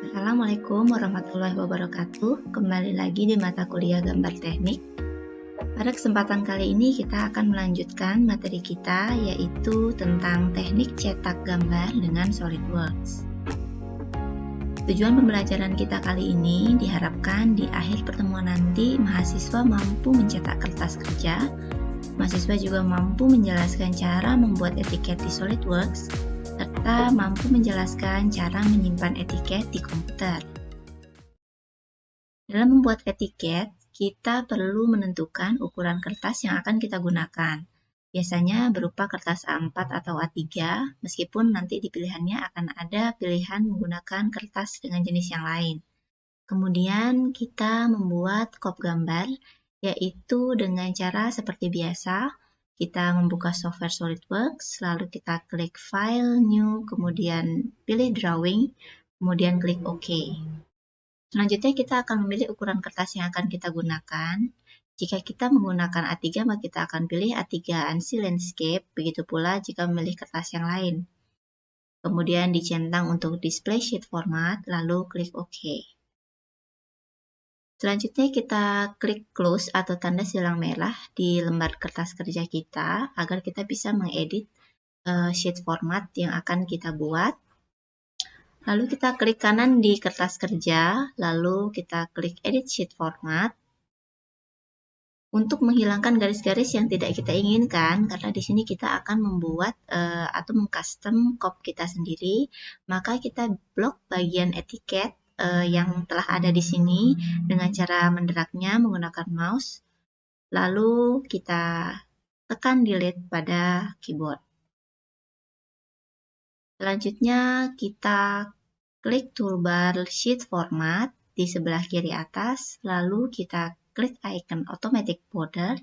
Assalamualaikum warahmatullahi wabarakatuh. Kembali lagi di mata kuliah gambar teknik. Pada kesempatan kali ini kita akan melanjutkan materi kita, yaitu tentang teknik cetak gambar dengan SolidWorks. Tujuan pembelajaran kita kali ini diharapkan di akhir pertemuan nanti mahasiswa mampu mencetak kertas kerja, mahasiswa juga mampu menjelaskan cara membuat etiket di SolidWorks, serta mampu menjelaskan cara menyimpan etiket di komputer. Dalam membuat etiket, kita perlu menentukan ukuran kertas yang akan kita gunakan. Biasanya berupa kertas A4 atau A3, meskipun nanti di pilihannya akan ada pilihan menggunakan kertas dengan jenis yang lain. Kemudian kita membuat kop gambar, yaitu dengan cara seperti biasa. Kita membuka software SolidWorks, lalu kita klik File, New, kemudian pilih Drawing, kemudian klik OK. Selanjutnya kita akan memilih ukuran kertas yang akan kita gunakan. Jika kita menggunakan A3, maka kita akan pilih A3 ANSI Landscape, begitu pula jika memilih kertas yang lain. Kemudian dicentang untuk display sheet format, lalu klik OK. Selanjutnya kita klik close atau tanda silang merah di lembar kertas kerja kita agar kita bisa mengedit sheet format yang akan kita buat. Lalu kita klik kanan di kertas kerja, lalu kita klik edit sheet format. Untuk menghilangkan garis-garis yang tidak kita inginkan, karena di sini kita akan membuat atau mengcustom kop kita sendiri, maka kita blok bagian etiket yang telah ada di sini dengan cara mendragnya menggunakan mouse, lalu kita tekan delete pada keyboard. Selanjutnya kita klik toolbar sheet format di sebelah kiri atas, lalu kita klik icon automatic border.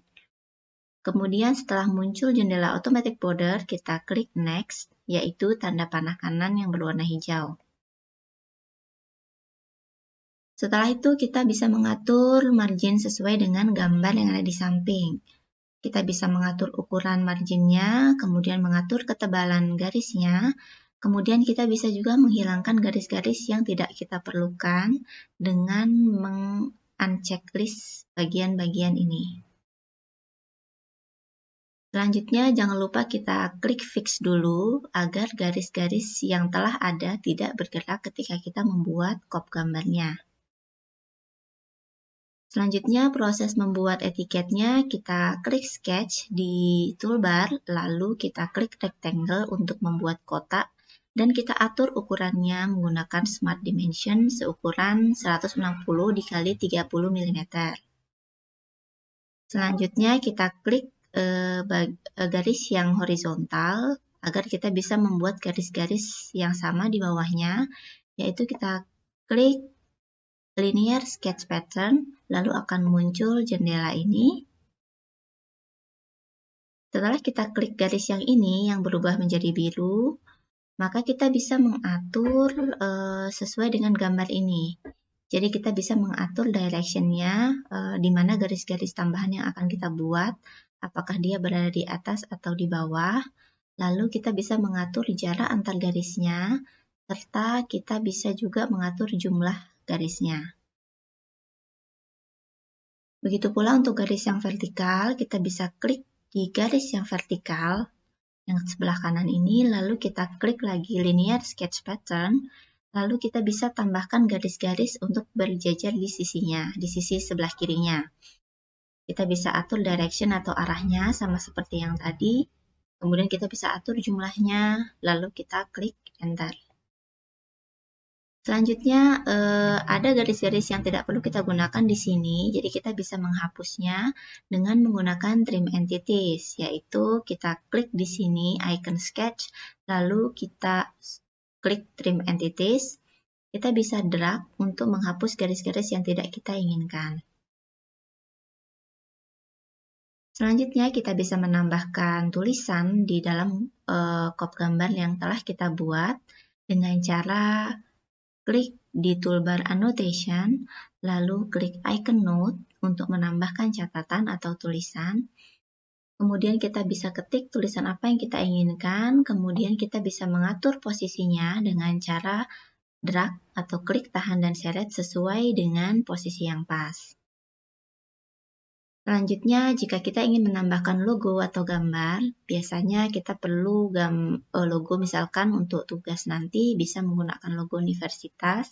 Kemudian setelah muncul jendela automatic border, kita klik next, yaitu tanda panah kanan yang berwarna hijau. Setelah itu kita bisa mengatur margin sesuai dengan gambar yang ada di samping. Kita bisa mengatur ukuran marginnya, kemudian mengatur ketebalan garisnya, kemudian kita bisa juga menghilangkan garis-garis yang tidak kita perlukan dengan meng-unchecklist bagian-bagian ini. Selanjutnya jangan lupa kita klik fix dulu agar garis-garis yang telah ada tidak bergerak ketika kita membuat kop gambarnya. Selanjutnya proses membuat etiketnya, kita klik sketch di toolbar, lalu kita klik rectangle untuk membuat kotak, dan kita atur ukurannya menggunakan Smart Dimension seukuran 160 dikali 30 mm. Selanjutnya kita klik garis yang horizontal agar kita bisa membuat garis-garis yang sama di bawahnya, yaitu kita klik linear sketch pattern, lalu akan muncul jendela ini. Setelah kita klik garis yang ini yang berubah menjadi biru, maka kita bisa mengatur sesuai dengan gambar ini. Jadi kita bisa mengatur direction-nya di mana garis-garis tambahan yang akan kita buat, apakah dia berada di atas atau di bawah. Lalu kita bisa mengatur jarak antar garisnya, serta kita bisa juga mengatur jumlah garisnya. Begitu pula untuk garis yang vertikal, kita bisa klik di garis yang vertikal yang sebelah kanan ini, lalu kita klik lagi linear sketch pattern, lalu kita bisa tambahkan garis-garis untuk berjajar di sisinya, di sisi sebelah kirinya. Kita bisa atur direction atau arahnya sama seperti yang tadi, kemudian kita bisa atur jumlahnya, lalu kita klik enter. Selanjutnya ada garis-garis yang tidak perlu kita gunakan di sini, jadi kita bisa menghapusnya dengan menggunakan trim entities, yaitu kita klik di sini icon sketch, lalu kita klik trim entities, kita bisa drag untuk menghapus garis-garis yang tidak kita inginkan. Selanjutnya kita bisa menambahkan tulisan di dalam kop gambar yang telah kita buat dengan cara klik di toolbar annotation, lalu klik icon note untuk menambahkan catatan atau tulisan. Kemudian kita bisa ketik tulisan apa yang kita inginkan, kemudian kita bisa mengatur posisinya dengan cara drag atau klik tahan dan seret sesuai dengan posisi yang pas. Selanjutnya, jika kita ingin menambahkan logo atau gambar, biasanya kita perlu logo, misalkan untuk tugas nanti bisa menggunakan logo universitas.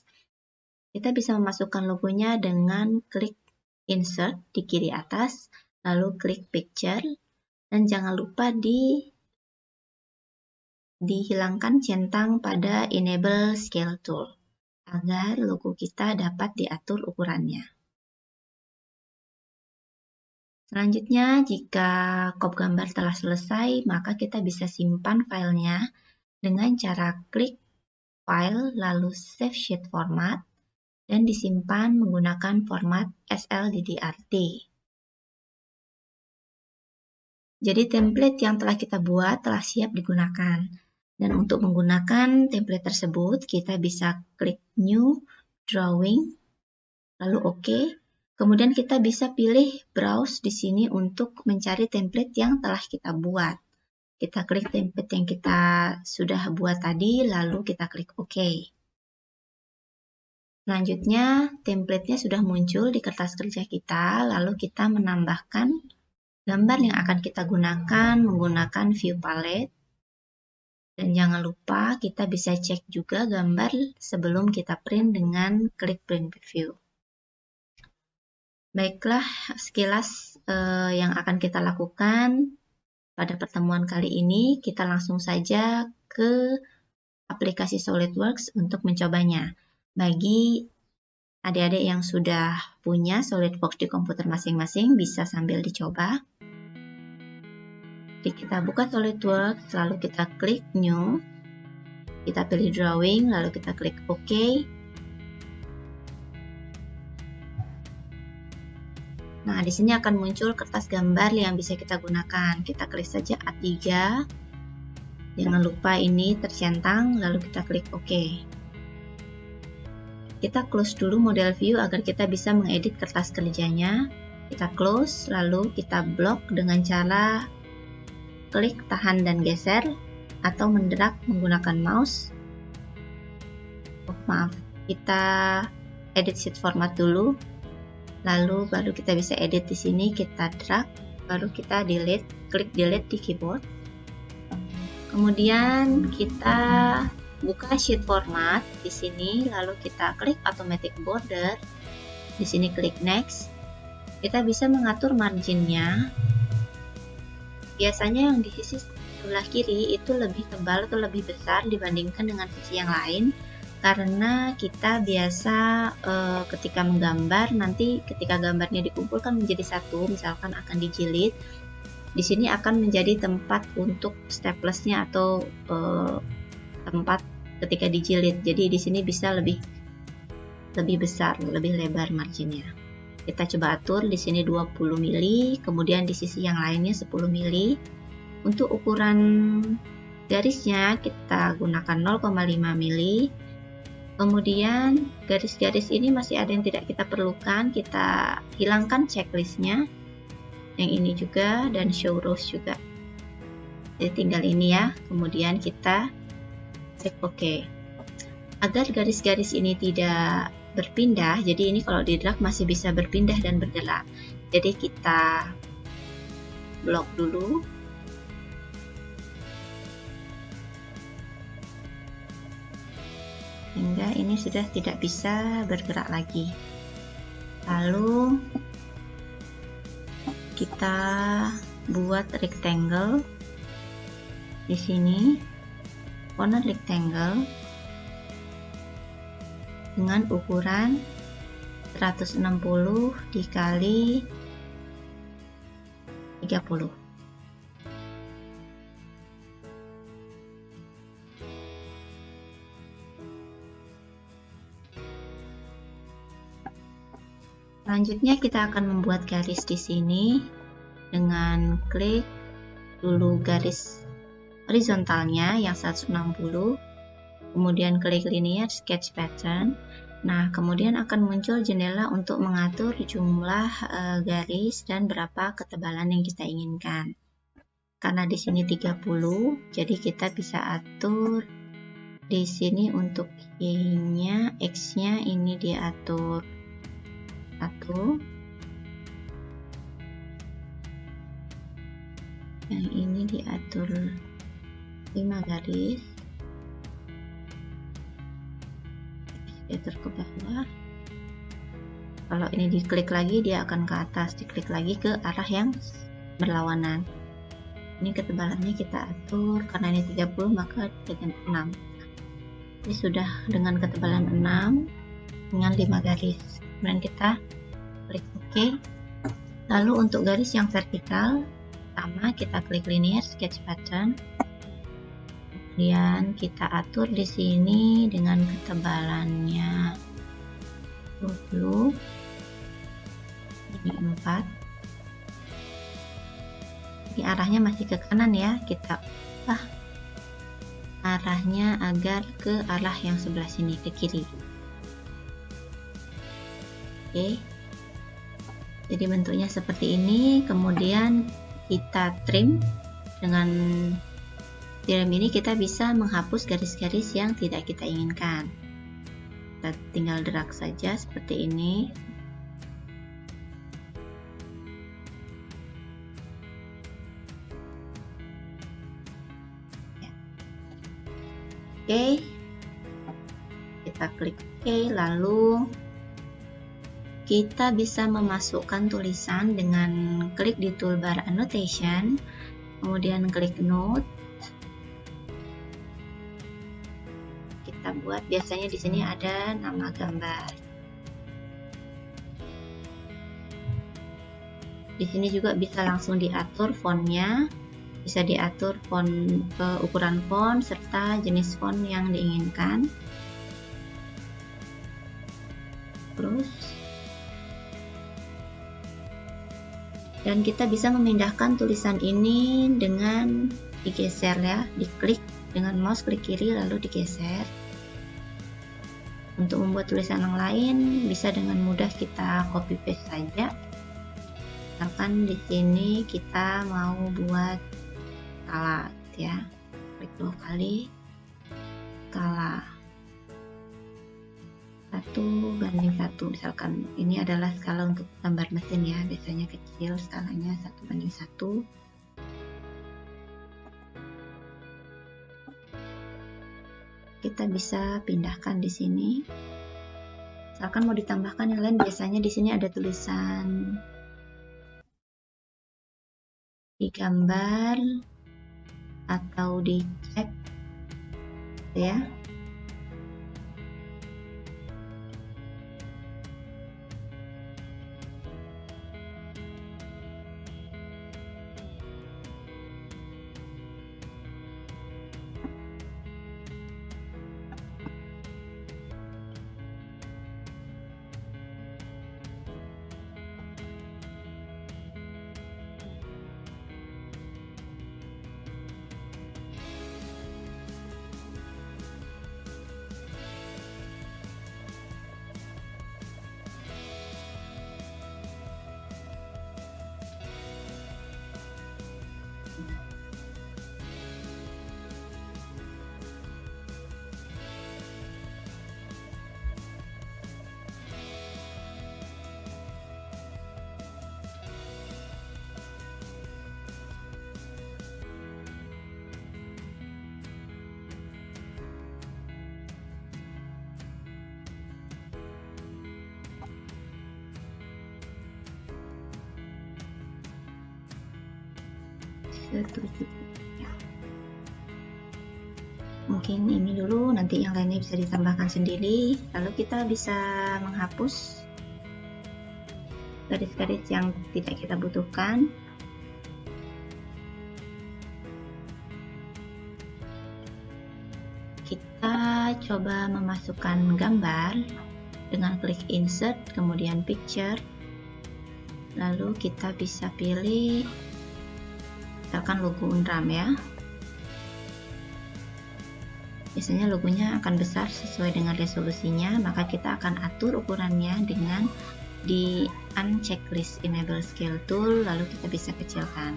Kita bisa memasukkan logonya dengan klik insert di kiri atas, lalu klik picture, dan jangan lupa dihilangkan centang pada enable scale tool agar logo kita dapat diatur ukurannya. Selanjutnya, jika crop gambar telah selesai, maka kita bisa simpan filenya dengan cara klik file lalu save sheet format dan disimpan menggunakan format SLDDRT. Jadi template yang telah kita buat telah siap digunakan. Dan untuk menggunakan template tersebut, kita bisa klik New, Drawing, lalu OK. Kemudian kita bisa pilih Browse di sini untuk mencari template yang telah kita buat. Kita klik template yang kita sudah buat tadi, lalu kita klik OK. Selanjutnya, template-nya sudah muncul di kertas kerja kita, lalu kita menambahkan gambar yang akan kita gunakan menggunakan View Palette. Dan jangan lupa kita bisa cek juga gambar sebelum kita print dengan klik Print Preview. Baiklah, sekilas yang akan kita lakukan pada pertemuan kali ini. Kita langsung saja ke aplikasi SolidWorks untuk mencobanya. Bagi adik-adik yang sudah punya SolidWorks di komputer masing-masing, bisa sambil dicoba. Jadi kita buka SolidWorks, lalu kita klik New, kita pilih Drawing, lalu kita klik OK. Nah, di sini akan muncul kertas gambar yang bisa kita gunakan. Kita klik saja A3, jangan lupa ini tercentang, lalu kita klik OK. Kita close dulu model view agar kita bisa mengedit kertas kerjanya. Kita close, lalu kita block dengan cara klik tahan dan geser atau mendrag menggunakan mouse. Kita edit sheet format dulu, lalu baru kita bisa edit di sini. Kita drag, baru kita delete, klik delete di keyboard. Kemudian kita buka sheet format di sini, lalu kita klik automatic border. Di sini klik next. Kita bisa mengatur marginnya. Biasanya yang di sisi sebelah kiri itu lebih tebal atau lebih besar dibandingkan dengan sisi yang lain, karena kita biasa ketika menggambar, nanti ketika gambarnya dikumpulkan menjadi satu, misalkan akan dijilid, di sini akan menjadi tempat untuk staplesnya atau tempat ketika dijilid. Jadi di sini bisa lebih besar, lebih lebar marginnya. Kita coba atur di sini 20 mili, kemudian di sisi yang lainnya 10 mili. Untuk ukuran garisnya kita gunakan 0,5 mili. Kemudian garis-garis ini masih ada yang tidak kita perlukan, kita hilangkan checklistnya. Yang ini juga, dan show rows juga. Jadi tinggal ini ya, kemudian kita klik OK. Agar garis-garis ini tidak berpindah, jadi ini kalau di drag masih bisa berpindah dan bergerak. Jadi kita blok dulu. Hingga ini sudah tidak bisa bergerak lagi. Lalu kita buat rectangle di sini, corner rectangle dengan ukuran 160 dikali 30. Selanjutnya kita akan membuat garis di sini dengan klik dulu garis horizontalnya yang 160. Kemudian klik linear sketch pattern. Nah, kemudian akan muncul jendela untuk mengatur jumlah garis dan berapa ketebalan yang kita inginkan. Karena di sini 30, jadi kita bisa atur Di sini untuk Y-nya, X-nya ini diatur 1. Yang ini diatur 5 garis. Diatur ke bawah. Kalau ini diklik lagi dia akan ke atas, diklik lagi ke arah yang berlawanan. Ini ketebalannya kita atur, karena ini 30 maka dengan 6. Ini sudah dengan ketebalan 6 dengan 5 garis. Kemudian kita klik OK. Lalu untuk garis yang vertikal, pertama kita klik linear sketch pattern. Kemudian kita atur di sini dengan ketebalannya 20. Ini 4. Ini arahnya masih ke kanan ya, kita ubah arahnya agar ke arah yang sebelah sini, ke kiri. Oke, jadi bentuknya seperti ini. Kemudian kita trim. Dengan trim ini kita bisa menghapus garis-garis yang tidak kita inginkan. Kita tinggal drag saja seperti ini. Oke, kita klik OK, lalu kita bisa memasukkan tulisan dengan klik di toolbar annotation, kemudian klik note. Kita buat, biasanya di sini ada nama gambar. Di sini juga bisa langsung diatur fontnya. Bisa diatur ukuran font serta jenis font yang diinginkan. Dan kita bisa memindahkan tulisan ini dengan digeser ya, diklik dengan mouse klik kiri lalu digeser. Untuk membuat tulisan yang lain bisa dengan mudah kita copy paste saja. Misalkan di sini kita mau buat skala ya, klik 2 kali, skala 1:1. Misalkan ini adalah skala untuk gambar mesin ya, biasanya kecil skalanya 1:1. Kita bisa pindahkan di sini. Misalkan mau ditambahkan yang lain, biasanya di sini ada tulisan digambar atau dicek ya. Mungkin ini dulu, nanti yang lainnya bisa ditambahkan sendiri. Lalu kita bisa menghapus garis-garis yang tidak kita butuhkan. Kita coba memasukkan gambar dengan klik insert, kemudian picture. Lalu kita bisa pilih misalkan logo Unram ya. Biasanya logonya akan besar sesuai dengan resolusinya, maka kita akan atur ukurannya dengan di uncheck list enable scale tool, lalu kita bisa kecilkan.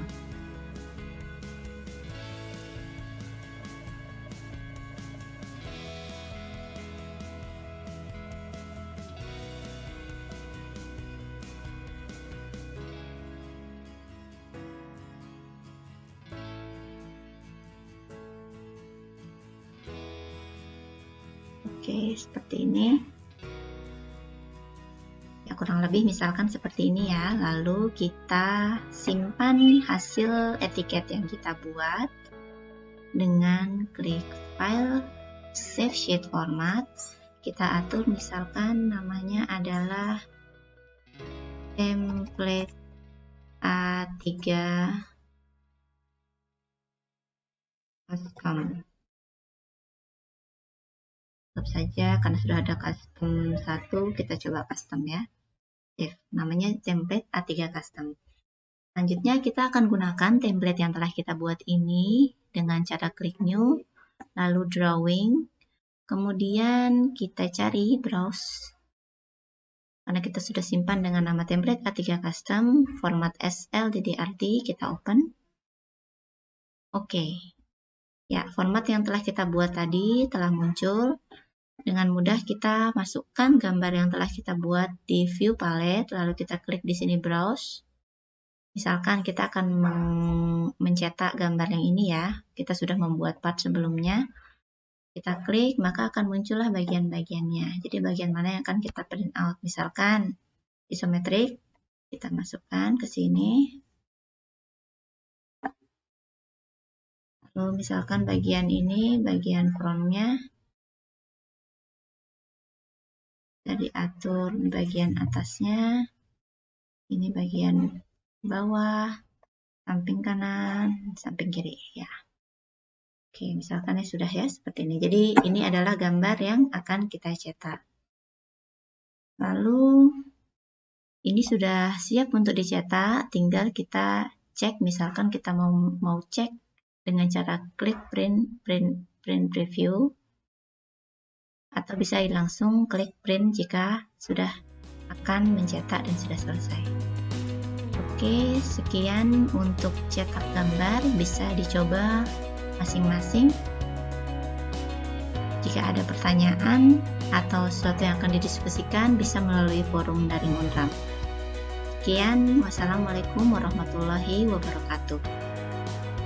Oke, seperti ini. Ya, kurang lebih misalkan seperti ini ya. Lalu kita simpan hasil etiket yang kita buat dengan klik file, save sheet format. Kita atur misalkan namanya adalah template A3 custom. Tetap saja karena sudah ada custom 1, kita coba custom ya. Namanya template A3 custom. Selanjutnya kita akan gunakan template yang telah kita buat ini dengan cara klik new, lalu drawing, kemudian kita cari browse. Karena kita sudah simpan dengan nama template A3 custom, format SLDDRD, kita open. Oke. Ya, format yang telah kita buat tadi telah muncul. Dengan mudah kita masukkan gambar yang telah kita buat di view palette, lalu kita klik di sini browse. Misalkan kita akan mencetak gambar yang ini ya, kita sudah membuat part sebelumnya. Kita klik, maka akan muncullah bagian-bagiannya. Jadi bagian mana yang akan kita print out. Misalkan isometrik, kita masukkan ke sini. Lalu misalkan bagian ini, bagian frontnya. Kita diatur di bagian atasnya, ini bagian bawah, samping kanan, samping kiri ya. Oke, misalkan ya sudah ya seperti ini. Jadi ini adalah gambar yang akan kita cetak. Lalu ini sudah siap untuk dicetak, tinggal kita cek. Misalkan kita mau cek dengan cara klik print preview. Atau bisa langsung klik print jika sudah akan mencetak dan sudah selesai. Oke, sekian untuk cetak gambar, bisa dicoba masing-masing. Jika ada pertanyaan atau sesuatu yang akan didiskusikan, bisa melalui forum daring Unram. Sekian, wassalamualaikum warahmatullahi wabarakatuh.